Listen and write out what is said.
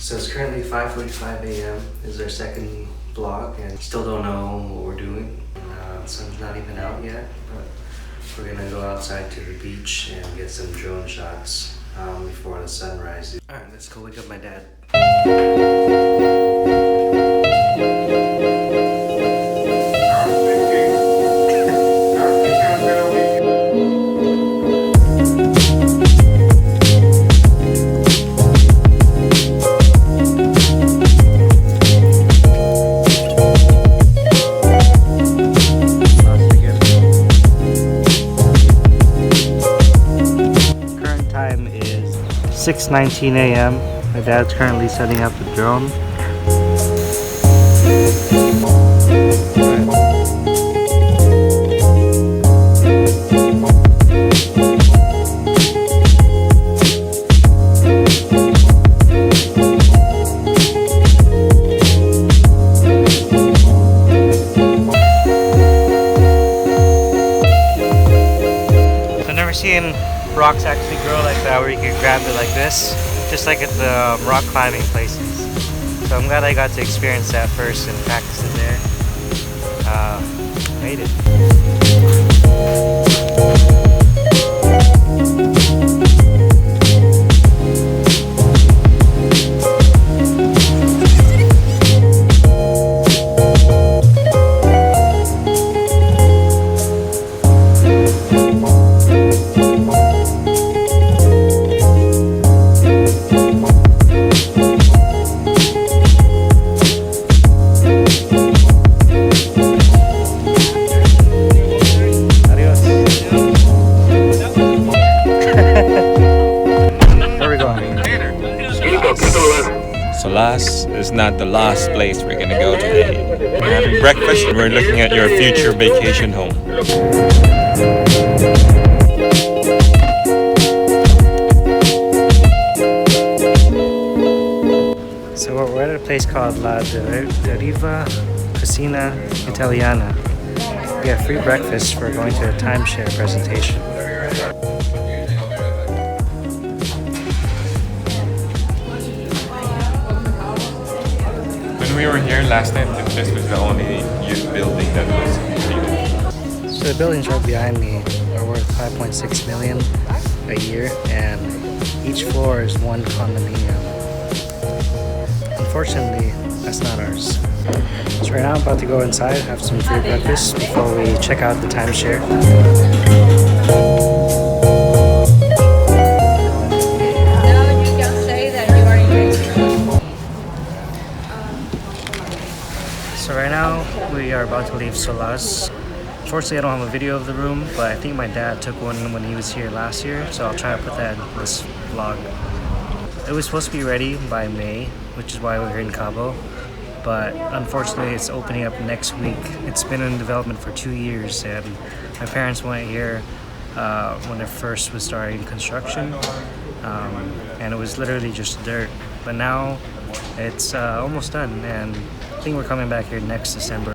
So it's currently 5:45 a.m. This is our second vlog, and still don't know what we're doing. The sun's not even out yet, but we're gonna go outside to the beach and get some drone shots before the sun rises. Alright, let's go wake up my dad. Current time is 6:19 a.m. My dad's currently setting up the drone. I've never seen rocks actually grow like that, where you can grab it like this, just like at the rock climbing places. So I'm glad I got to experience that first and practice it there. Made it. Solas is not the last place we're gonna go today. We're having breakfast and we're looking at your future vacation home. So we're at a place called La Deriva Cucina Italiana. We have free breakfast for going to a timeshare presentation. When we were here last night, this was the only youth building that was completed. So the buildings right behind me are worth 5.6 million a year, and each floor is one condominium. Unfortunately, that's not ours. So right now I'm about to go inside, have some free breakfast before we check out the timeshare. So right now we are about to leave Solas. Unfortunately, I don't have a video of the room, but I think my dad took one when he was here last year, so I'll try to put that in this vlog. It was supposed to be ready by May, which is why we're here in Cabo, but unfortunately it's opening up next week. It's been in development for 2 years, and my parents went here when it first was starting construction, and it was literally just dirt. But now it's almost done, and I think we're coming back here next December.